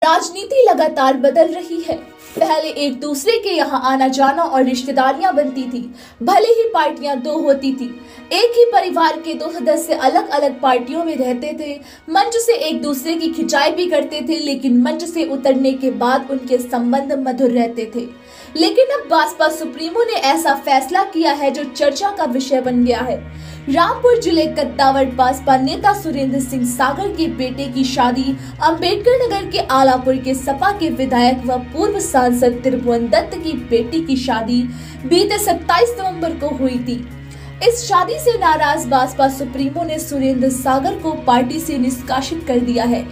राजनीति लगातार बदल रही है। पहले एक दूसरे के यहाँ आना जाना और रिश्तेदारियां बनती थी। भले ही पार्टियां दो होती थी, एक ही परिवार के दो सदस्य अलग अलग पार्टियों में रहते थे। मंच से एक दूसरे की खिंचाई भी करते थे, लेकिन मंच से उतरने के बाद उनके संबंध मधुर रहते थे। लेकिन अब बसपा सुप्रीमो ने ऐसा फैसला किया है जो चर्चा का विषय बन गया है। रामपुर जिले कत्तावर बसपा नेता सुरेंद्र सिंह सागर के बेटे की शादी अंबेडकर नगर के आलापुर के सपा के विधायक व पूर्व सांसद त्रिभुवन दत्त की बेटी की शादी बीते 27 नवंबर को हुई थी। इस शादी से नाराज बसपा सुप्रीमो ने सुरेंद्र सागर को पार्टी से निष्कासित कर दिया है।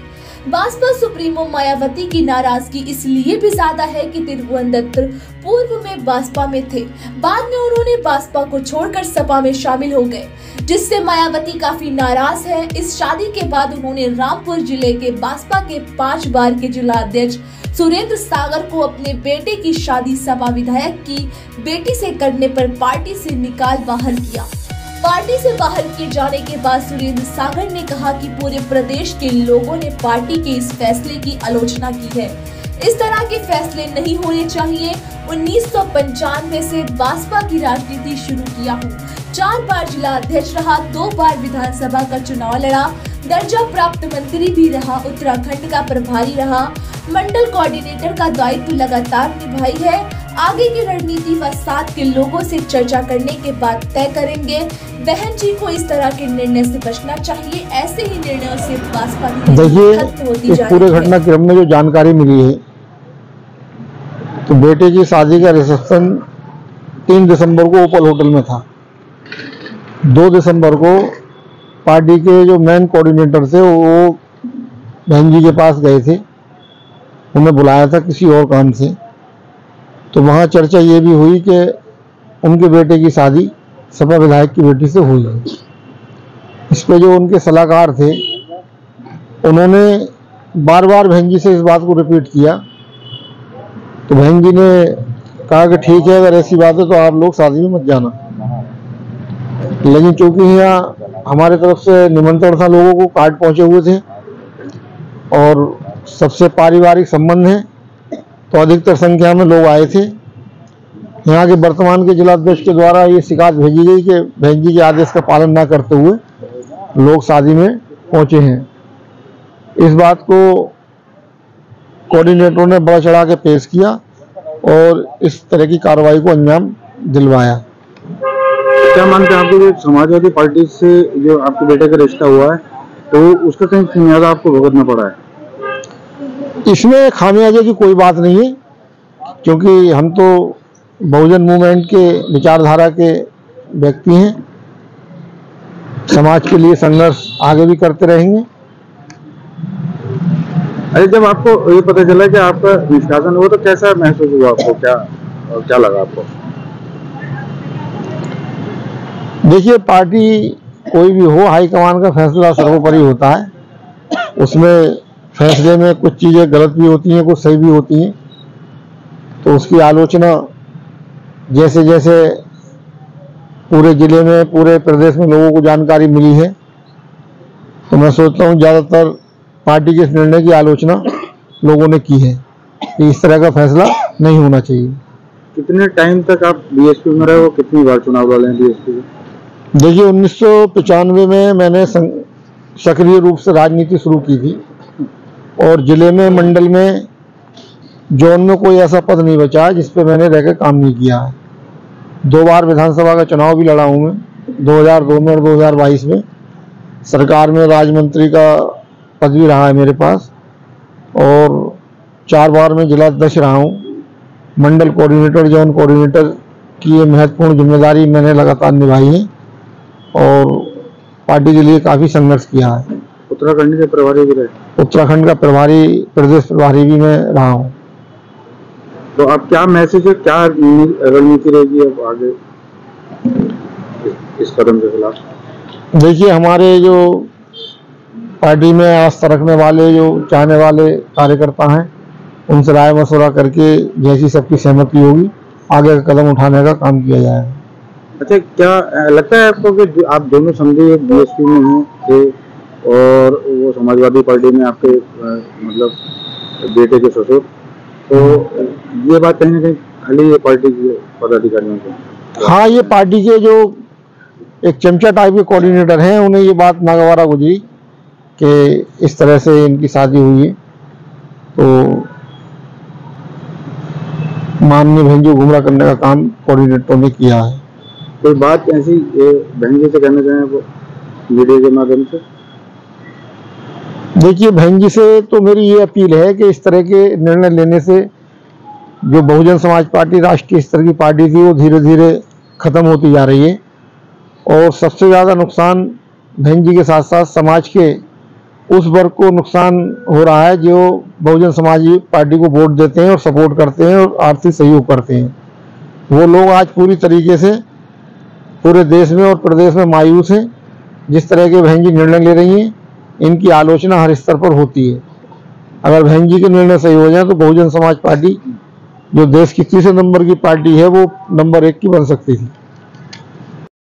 बसपा सुप्रीमो मायावती की नाराजगी इसलिए भी ज्यादा है कि त्रिभुवन दत्त पूर्व में बसपा में थे, बाद में उन्होंने बसपा को छोड़कर सपा में शामिल हो गए, जिससे मायावती काफी नाराज है। इस शादी के बाद उन्होंने रामपुर जिले के बसपा के 5 बार के जिला अध्यक्ष सुरेंद्र सागर को अपने बेटे की शादी सपा विधायक की बेटी से करने पर पार्टी से निकाल बाहर किया। पार्टी से बाहर किए जाने के बाद सुरेंद्र सागर ने कहा कि पूरे प्रदेश के लोगों ने पार्टी के इस फैसले की आलोचना की है। इस तरह के फैसले नहीं होने चाहिए। 1995 से बसपा की राजनीति शुरू किया हूँ, 4 बार जिला अध्यक्ष रहा, 2 बार विधानसभा का चुनाव लड़ा, दर्जा प्राप्त मंत्री भी रहा, उत्तराखंड का प्रभारी रहा, मंडल कोऑर्डिनेटर का दायित्व लगातार निभाई है। आगे की रणनीति व साथ के लोगों से चर्चा करने के बाद तय करेंगे। बहन जी को इस तरह के निर्णय से बचना चाहिए। ऐसे ही निर्णयों से बसपा की खत्म होती जा रही है। पूरे घटनाक्रम में जो जानकारी मिली है, तो बेटे की शादी का रिसेप्शन 3 दिसंबर को ओपल होटल में था। 2 दिसंबर को पार्टी के जो मेन कोऑर्डिनेटर थे वो बहन जी के पास गए थे, उन्हें बुलाया था किसी और काम से। तो वहाँ चर्चा ये भी हुई कि उनके बेटे की शादी सपा विधायक की बेटी से हुई है। इस पे जो उनके सलाहकार थे उन्होंने बार बार बहन जी से इस बात को रिपीट किया। तो बहन जी ने कहा कि ठीक है, अगर ऐसी बात है तो आप लोग शादी में मत जाना। लेकिन चूंकि यहाँ हमारे तरफ से निमंत्रण था, लोगों को कार्ड पहुंचे हुए थे और सबसे पारिवारिक संबंध है, तो अधिकतर संख्या में लोग आए थे। यहाँ के वर्तमान के जिलाध्यक्ष के द्वारा ये शिकायत भेजी गई कि बहन जी के आदेश का पालन न करते हुए लोग शादी में पहुंचे हैं। इस बात को कोऑर्डिनेटरों ने बड़ा चढ़ा के पेश किया और इस तरह की कार्रवाई को अंजाम दिलवाया। क्या मानते हैं, आपको जो समाजवादी पार्टी से जो आपके बेटे का रिश्ता हुआ है, तो उसका कहीं खामियाजा आपको भुगतना पड़ा है? इसमें खामियाजे की कोई बात नहीं है, क्योंकि हम तो बहुजन मूवमेंट के विचारधारा के व्यक्ति हैं। समाज के लिए संघर्ष आगे भी करते रहेंगे। अरे जब आपको ये पता चला कि आपका निष्कासन हुआ तो कैसा महसूस हुआ आपको, क्या लगा आपको? देखिए, पार्टी कोई भी हो, हाईकमान का फैसला सर्वोपरि होता है। उसमें फैसले में कुछ चीज़ें गलत भी होती हैं, कुछ सही भी होती हैं, तो उसकी आलोचना जैसे जैसे पूरे जिले में, पूरे प्रदेश में लोगों को जानकारी मिली है, तो मैं सोचता हूँ ज़्यादातर पार्टी के इस निर्णय की आलोचना लोगों ने की है कि इस तरह का फैसला नहीं होना चाहिए। कितने टाइम तक आप बीएसपी में रहे हो, कितनी बार चुनाव लड़े हैं बीएसपी में? देखिए, 1995 में मैंने सक्रिय रूप से राजनीति शुरू की थी और जिले में, मंडल में, जोन में कोई ऐसा पद नहीं बचा जिस पे मैंने रहकर काम नहीं किया है। 2 बार विधानसभा का चुनाव भी लड़ा हूँ मैं, 2002 में और 2022 में। सरकार में राज्य मंत्री का पद भी रहा है मेरे पास और 4 बार में जिला अध्यक्ष रहा हूँ। मंडल कोऑर्डिनेटर, जोन कोऑर्डिनेटर की ये महत्वपूर्ण जिम्मेदारी मैंने लगातार निभाई है और पार्टी के लिए काफ़ी संघर्ष किया है। उत्तराखंड के प्रभारी भी रहे? उत्तराखंड का प्रभारी, प्रदेश प्रभारी भी मैं रहा हूँ। तो अब क्या मैसेज है, क्या रणनीति रहेगी अब आगे इस कदम के खिलाफ? देखिए, हमारे जो पार्टी में आस्था रखने वाले, जो चाहने वाले कार्यकर्ता हैं, उनसे राय मशवरा करके जैसी सबकी सहमति होगी आगे का कदम उठाने का काम किया जाएगा। अच्छा, क्या लगता है आपको कि आप दोनों समझे बीएसपी में थे और वो समाजवादी पार्टी में आपके मतलब बेटे के ससुर, तो ये बात कहीं ना कहीं खाली ये पार्टी के पदाधिकारियों को। हाँ, ये पार्टी के जो एक चमचा टाइप के कोऑर्डिनेटर हैं, उन्हें ये बात नागवारा गुजरी कि इस तरह से इनकी शादी हुई है, तो माननीय बहन जी गुमराह करने का काम कोऑर्डिनेटर ने किया है। कोई बात ऐसी बहन जी से कहना चाहें वो मीडिया के माध्यम से? देखिए, बहन जी से तो मेरी ये अपील है कि इस तरह के निर्णय लेने से जो बहुजन समाज पार्टी राष्ट्रीय स्तर की पार्टी थी, वो धीरे धीरे खत्म होती जा रही है, और सबसे ज़्यादा नुकसान बहन जी के साथ साथ समाज के उस वर्ग को नुकसान हो रहा है जो बहुजन समाज पार्टी को वोट देते हैं और सपोर्ट करते हैं और आर्थिक सहयोग करते हैं। वो लोग आज पूरी तरीके से पूरे देश में और प्रदेश में मायूस हैं। जिस तरह के बहन जी निर्णय ले रही हैं, इनकी आलोचना हर स्तर पर होती है। अगर बहन जी के निर्णय सही हो जाए तो बहुजन समाज पार्टी जो देश की तीसरे नंबर की पार्टी है, वो नंबर 1 की बन सकती थी।